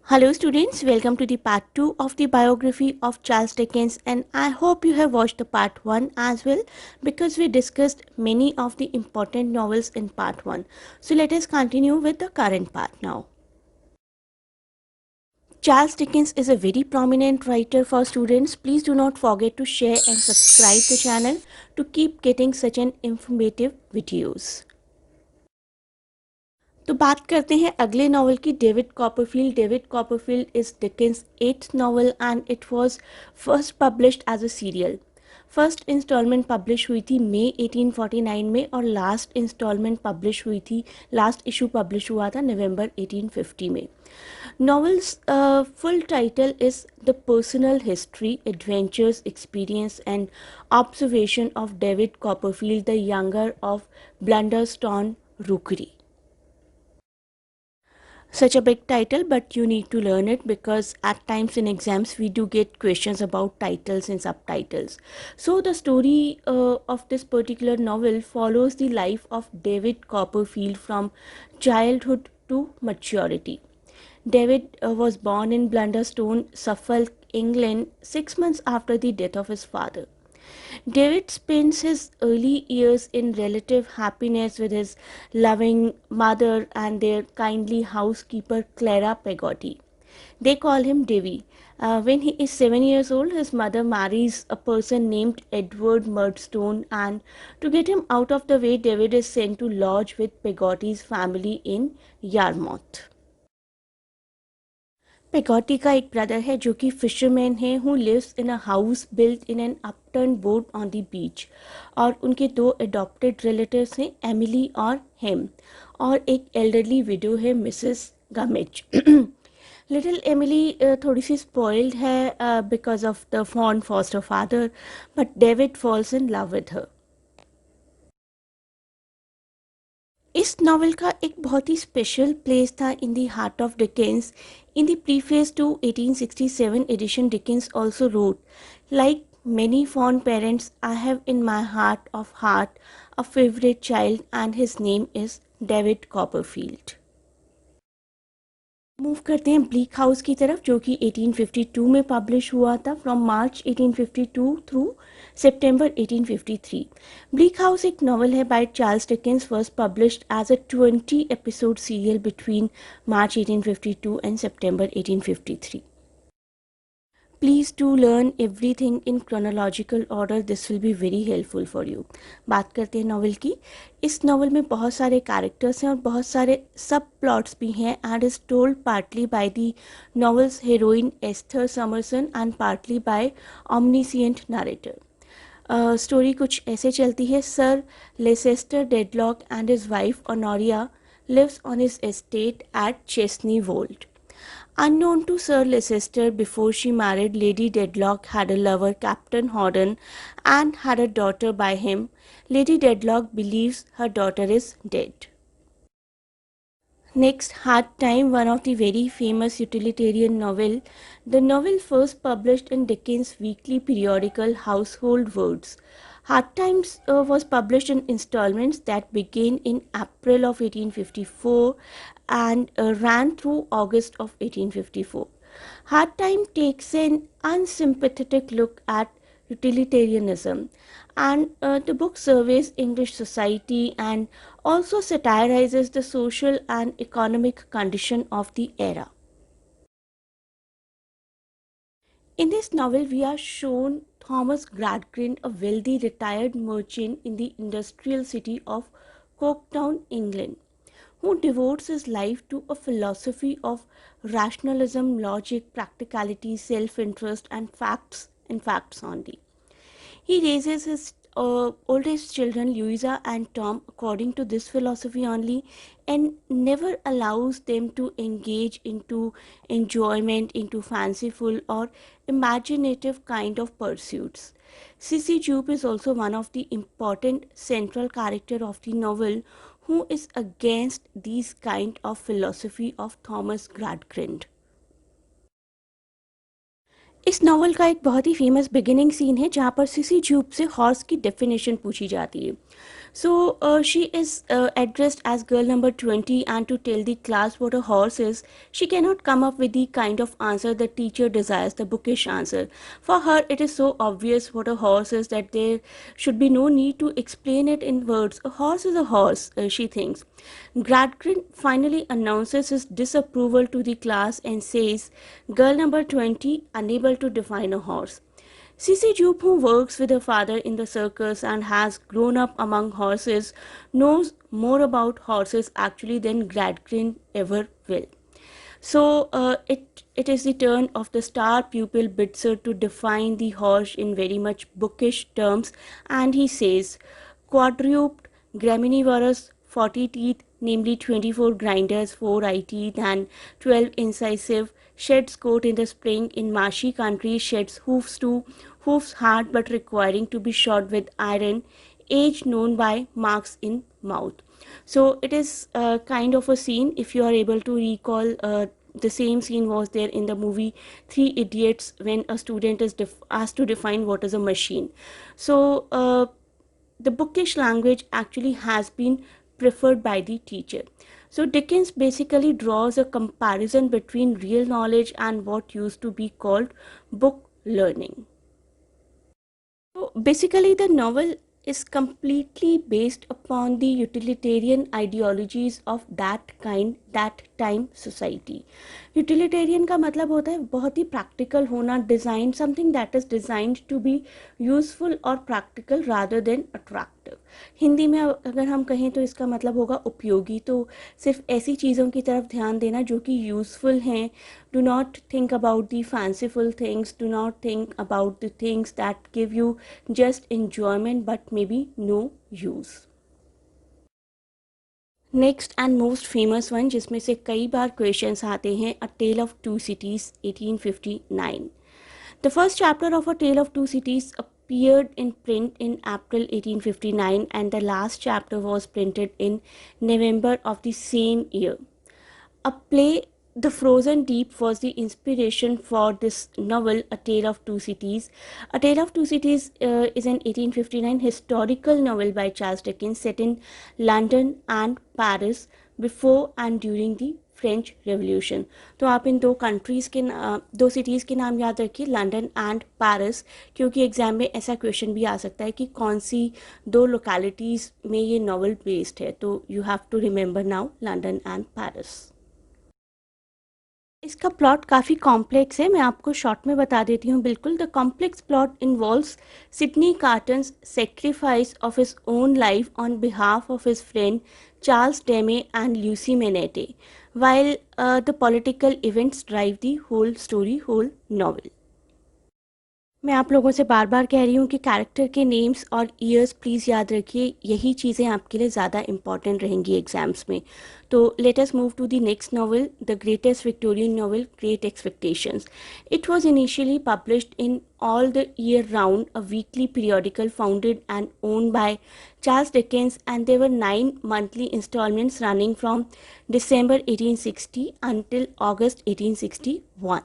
Hello students, welcome to the part 2 of the biography of Charles Dickens, and I hope you have watched the part 1 as well because we discussed many of the important novels in part 1. So let us continue with the current part now. Charles Dickens is a very prominent writer for students. Please do not forget to share and subscribe the channel to keep getting such an informative videos. तो बात करते हैं अगले novel की, David Copperfield. David Copperfield is Dickens 8th novel and it was first published as a serial. First instalment publish हुई थी मई 1849 में और लास्ट इंस्टॉलमेंट पब्लिश हुई थी, लास्ट इशू पब्लिश हुआ था नवंबर 1850 में. Novel's full title is the personal history, adventures, experience and observation of David Copperfield the younger of Blunderstone Rookery. Such a big title, but you need to learn it because at times in exams we do get questions about titles and subtitles. So the story of this particular novel follows the life of David Copperfield from childhood to maturity. David was born in Blunderstone, Suffolk, England 6 months after the death of his father. David spends his early years in relative happiness with his loving mother and their kindly housekeeper Clara Peggotty. They call him Davy. When he is 7 years old, his mother marries a person named Edward Murdstone, and to get him out of the way, David is sent to lodge with Peggotty's family in Yarmouth. Peggotty का एक brother है जो कि fisherman है, who lives in a house built in an upturned boat on the beach. और उनके दो adopted relatives हैं, एमिली और हेम, और एक एल्डरली विडो है, मिसेस गमिच. लिटिल एमिली थोड़ी सी स्पॉइल्ड है because of the fond foster father, but David falls in love with her. इस नॉवल का एक बहुत ही स्पेशल प्लेस था in the heart of Dickens. In the preface to 1867 edition, Dickens also wrote, "Like many fond parents, I have in my heart of heart a favorite child and his name is David Copperfield." Move करते हैं bleak house की तरफ, जो कि 1852 में publish हुआ था, from March 1852 through September 1853. Bleak House एक नॉवल है by Charles Dickens, first published as a 20 episode serial between March 1852 and September 1853. Please do learn everything in chronological order, this will be very helpful for you. बात करते हैं novel की. इस novel में बहुत सारे कैरेक्टर्स हैं और बहुत सारे सब प्लॉट्स भी हैं, and is told partly by the novel's heroine Esther Summerson and partly by omniscient narrator. Story कुछ ऐसे चलती है. Sir Leicester Dedlock and his wife Honoria lives on his estate at Chesney Wold. Unknown to Sir Leicester, before she married, Lady Dedlock had a lover, Captain Hordern, and had a daughter by him. Lady Dedlock believes her daughter is dead. Next, Hard Time, one of the very famous utilitarian novel. The novel first published in Dickens' weekly periodical Household Words. Hard Times was published in installments that began in April of 1854 and ran through August of 1854. Hard Time takes an unsympathetic look at utilitarianism, and the book surveys English society and also satirizes the social and economic condition of the era. In this novel, we are shown Thomas Gradgrind, a wealthy retired merchant in the industrial city of Coketown, England, who devotes his life to a philosophy of rationalism, logic, practicality, self-interest, and facts only. He raises his oldest children, Louisa and Tom, according to this philosophy only, and never allows them to engage into enjoyment, into fanciful or imaginative kind of pursuits. Sissy Jupe is also one of the important central character of the novel, who is against these kind of philosophy of Thomas Gradgrind. इस novel का एक बहुत ही famous beginning scene है जहाँ पर cc Zoop से horse की definition पूछी जाती है. So she is addressed as girl number 20, and to tell the class what a horse is, she cannot come up with the kind of answer the teacher desires, the bookish answer. For her, it is so obvious what a horse is that there should be no need to explain it in words. A horse is a horse, she thinks. Gradgrin finally announces his disapproval to the class and says, girl number 20, unable to define a horse. Sissy Jupe, who works with her father in the circus and has grown up among horses, knows more about horses actually than Gradgrin ever will. So it is the turn of the star pupil Bitzer to define the horse in very much bookish terms, and he says, quadruped, graminivorous, 40 teeth, namely 24 grinders, 4 eye teeth, and 12 incisive, sheds coat in the spring, in marshy country, sheds hoofs too, hoofs hard but requiring to be shod with iron, age known by marks in mouth. So it is kind of a scene, if you are able to recall. The same scene was there in the movie Three Idiots, when a student is asked to define what is a machine. So the bookish language actually has been preferred by the teacher. So Dickens basically draws a comparison between real knowledge and what used to be called book learning. So basically, the novel is completely based upon the utilitarian ideologies of that kind, that time society. Utilitarian का मतलब होता है बहुत ही practical होना, design, something that is designed to be useful or practical rather than attractive. Hindi में अगर हम कहें तो इसका मतलब होगा उपयोगी. तो सिर्फ ऐसी चीज़ों की तरफ ध्यान देना जो कि यूज़फुल हैं. Do not think about the fanciful things, do not think about the things that give you just enjoyment but maybe no use. Next and most famous one, जिसमें से कई बार क्वेश्चंस आते हैं, a tale of two cities 1859. The first chapter of A Tale of Two Cities appeared in print in April 1859, and the last chapter was printed in November of the same year. A play, The Frozen Deep, was the inspiration for this novel, A Tale of Two Cities. A Tale of Two Cities is an 1859 historical novel by Charles Dickens set in London and Paris before and during the French revolution. तो आप इन दो countries के दो cities के नाम याद रखिए, London and Paris, क्योंकि एग्जाम में ऐसा क्वेश्चन भी आ सकता है कि कौन सी दो लोकेलिटीज़ में ये नॉवल बेस्ड है. तो you have to remember now London and Paris. इसका प्लॉट काफ़ी कॉम्प्लेक्स है, मैं आपको शॉर्ट में बता देती हूँ. बिल्कुल, the complex plot involves Sydney Carton's sacrifice of his own life on behalf of his friend Charles Darnay and Lucie Manette, while the political events drive the whole story, whole novel. मैं आप लोगों से बार बार कह रही हूँ कि character के names और ईयर्स प्लीज़ याद रखिए, यही चीज़ें आपके लिए ज़्यादा इंपॉर्टेंट रहेंगी एग्जाम्स में. तो let us move to the next novel, the greatest Victorian novel, Great Expectations. It was initially published in All the Year Round, a weekly periodical founded and owned by Charles Dickens, and there were 9 monthly installments running from December 1860 until August 1861.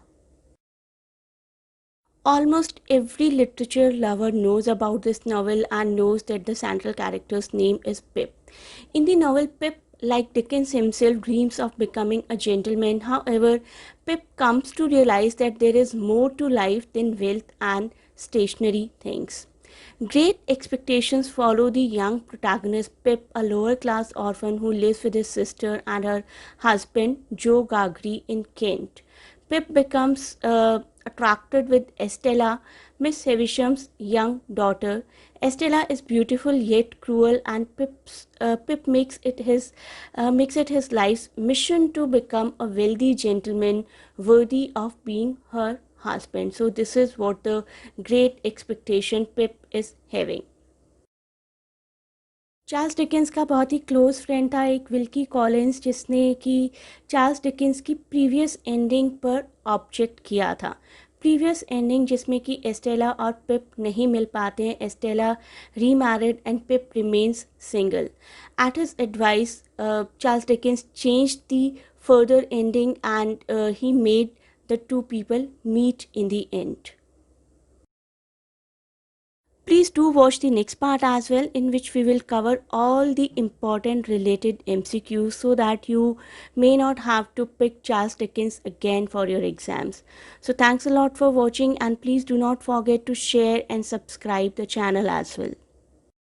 Almost every literature lover knows about this novel and knows that the central character's name is Pip. In the novel, Pip, like Dickens himself, dreams of becoming a gentleman. However, Pip comes to realize that there is more to life than wealth and stationary things. Great expectations follow the young protagonist Pip, a lower class orphan who lives with his sister and her husband Joe Gargery in Kent. Pip becomes attracted with Estella, Miss Havisham's young daughter. Estella is beautiful yet cruel, and Pip makes it his life's mission to become a wealthy gentleman worthy of being her husband. So this is what the great expectation Pip is having. Charles Dickens का बहुत ही close friend था एक Wilkie Collins, जिसने कि Charles Dickens की previous ending पर object किया था. प्रीवियस एंडिंग जिसमें कि एस्टेला और पिप नहीं मिल पाते हैं. Estella remarried and Pip remains single. At his advice Charles Dickens changed the further ending and he made the two people meet in the end. Please do watch the next part as well, in which we will cover all the important related MCQs so that you may not have to pick Charles Dickens again for your exams. So thanks a lot for watching, and please do not forget to share and subscribe the channel as well.